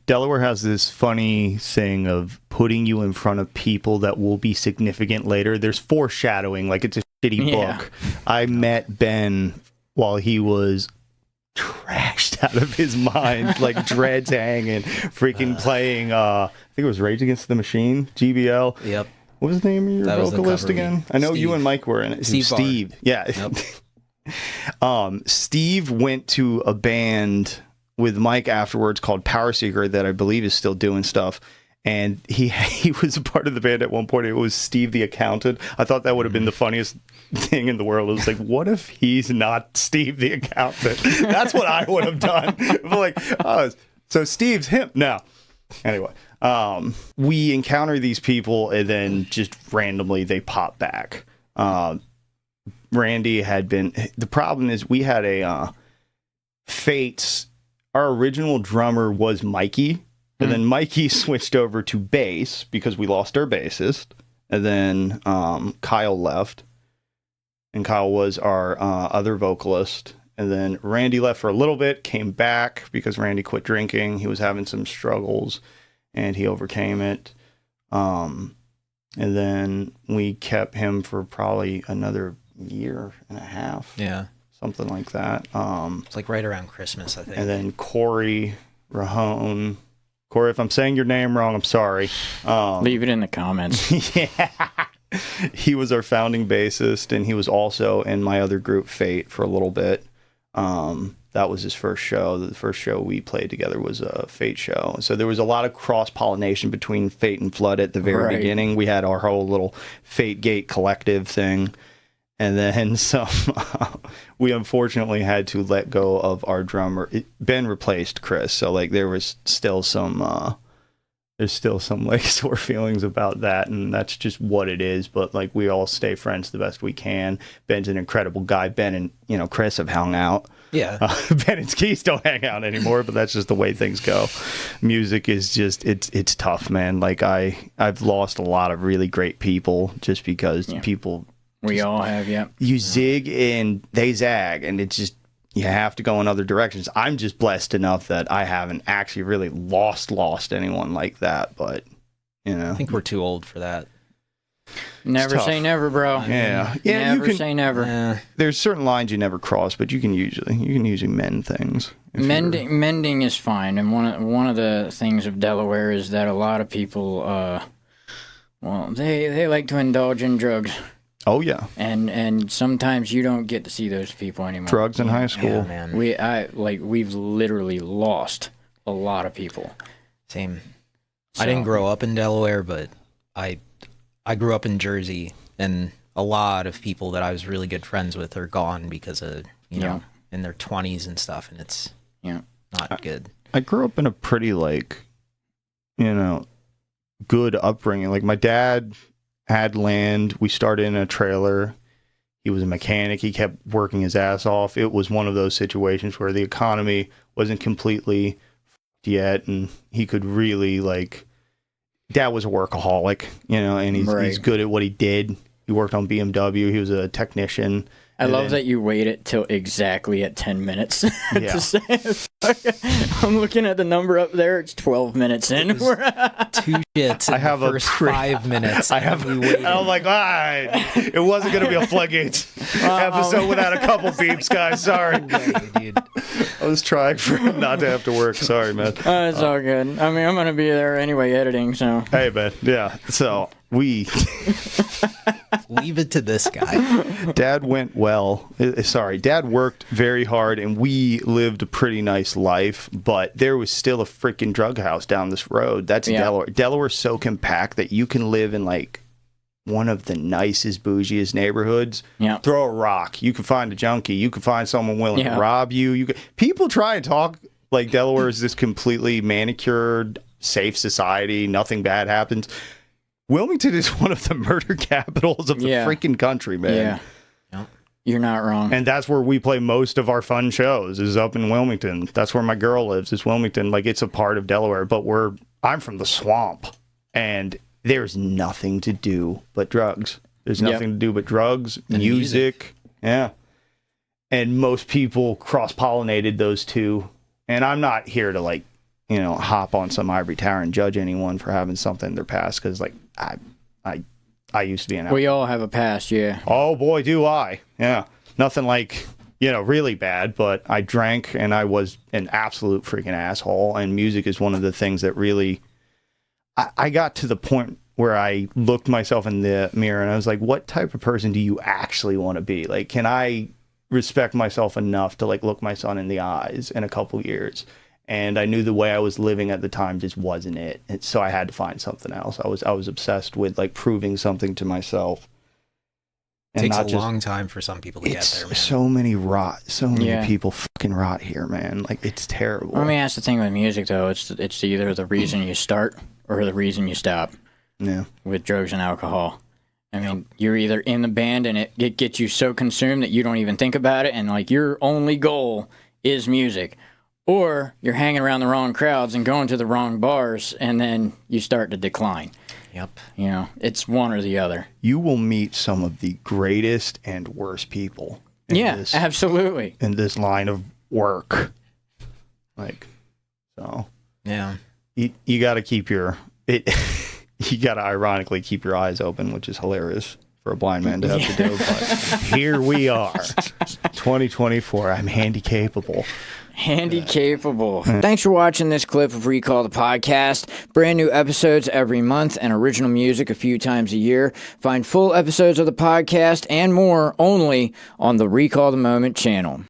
Delaware has this funny thing of putting you in front of people that will be significant later. There's foreshadowing, like it's a shitty book. I met Ben while he was trashed out of his mind, like dreads hanging, freaking playing, I think it was Rage Against the Machine, GBL. Yep. What was the name of your vocalist again? I know Steve. You and Mike were in it. Steve. Yeah. Yep. Steve went to a band with Mike afterwards called Power Seeker that I believe is still doing stuff. And he was a part of the band at one point. It was Steve the Accountant. I thought that would have been the funniest thing in the world. It was like, what if he's not Steve the Accountant? That's what I would have done. Like, oh, so Steve's him. No. Anyway, we encounter these people and then just randomly they pop back. Randy had been... The problem is we had a Fates... Our original drummer was Mikey, and then Mikey switched over to bass because we lost our bassist, and then Kyle left, and Kyle was our other vocalist, and then Randy left for a little bit, came back because Randy quit drinking. He was having some struggles, and he overcame it, and then we kept him for probably another year and a half. Yeah. Something like that. It's like right around Christmas, I think. And then Corey Rahone. Corey, if I'm saying your name wrong, I'm sorry. Leave it in the comments. Yeah. He was our founding bassist, and he was also in my other group, Fate, for a little bit. That was his first show. The first show we played together was a Fate show. So there was a lot of cross-pollination between Fate and Flood at the very beginning. We had our whole little Fate Gate collective thing. And then we unfortunately had to let go of our drummer. Ben replaced Chris, so like there was still some, there's still some like sore feelings about that, and that's just what it is. But like we all stay friends the best we can. Ben's an incredible guy. Ben and Chris have hung out. Yeah. Ben and Keys don't hang out anymore, but that's just the way things go. Music is just it's tough, man. Like I've lost a lot of really great people just because people. We all have, yeah. You zig and they zag, and it's just, you have to go in other directions. I'm just blessed enough that I haven't actually really lost anyone like that, but, I think we're too old for that. Never say never, bro. Yeah. Never say never. There's certain lines you never cross, but you can usually mend things. Mending is fine, and one of the things of Delaware is that a lot of people, they like to indulge in drugs. Oh yeah, and sometimes you don't get to see those people anymore. Drugs in high school, yeah, man. We've literally lost a lot of people. Same. So, I didn't grow up in Delaware, but I grew up in Jersey, and a lot of people that I was really good friends with are gone because of in their 20s and stuff, and it's not good. I grew up in a pretty good upbringing. Like my dad had land. We started in a trailer. He was a mechanic. He kept working his ass off. It was one of those situations where the economy wasn't completely yet, and he could really Dad was a workaholic, and he's good at what he did. He worked on BMW. He was a technician. I love that you waited till exactly at 10 minutes to say it. I'm looking at the number up there. It's 12 minutes in. Two shits in the first 5 minutes. And I'm like, it wasn't going to be a floodgates episode without a couple beeps, guys. Sorry. Dude. I was trying for him not to have to work. Sorry, man. It's all good. I mean, I'm going to be there anyway editing, so. Hey, man. Yeah. So we... Leave it to this guy. Dad Dad worked very hard, and we lived a pretty nice life, but there was still a freaking drug house down this road. That's Delaware. Delaware's so compact that you can live in one of the nicest, bougiest neighborhoods. Yeah. Throw a rock. You can find a junkie. You can find someone willing to rob you. People try and talk like Delaware is this completely manicured, safe society. Nothing bad happens. Wilmington is one of the murder capitals of the freaking country, man. Yeah. You're not wrong. And that's where we play most of our fun shows, is up in Wilmington. That's where my girl lives, is Wilmington. It's a part of Delaware, but I'm from the swamp, and there's nothing to do but drugs. There's nothing to do but drugs, music. Yeah. And most people cross-pollinated those two. And I'm not here to hop on some ivory tower and judge anyone for having something in their past, because like I used to be an We all have a past, yeah. Oh boy, do I. Yeah. Nothing like, really bad, but I drank and I was an absolute freaking asshole. And music is one of the things that really, I got to the point where I looked myself in the mirror and I was like, what type of person do you actually want to be? Like, can I respect myself enough to like look my son in the eyes in a couple years? And I knew the way I was living at the time just wasn't it. And so I had to find something else. I was obsessed with like proving something to myself. And takes a long time for some people to get there, man. So many people fucking rot here, man. Like, it's terrible. Let me ask the thing with music, though. It's either the reason you start or the reason you stop. Yeah. With drugs and alcohol. I mean, you're either in the band and it gets you so consumed that you don't even think about it, and like your only goal is music. Or you're hanging around the wrong crowds and going to the wrong bars, and then you start to decline. Yep. It's one or the other. You will meet some of the greatest and worst people. Absolutely. In this line of work. Like, so. Yeah. You got to keep you got to ironically keep your eyes open, which is hilarious for a blind man to have to do. But here we are, 2024. I'm handy-capable. Handy-capable. Thanks for watching this clip of Recall the Podcast. Brand new episodes every month and original music a few times a year. Find full episodes of the podcast and more only on the Recall the Moment channel.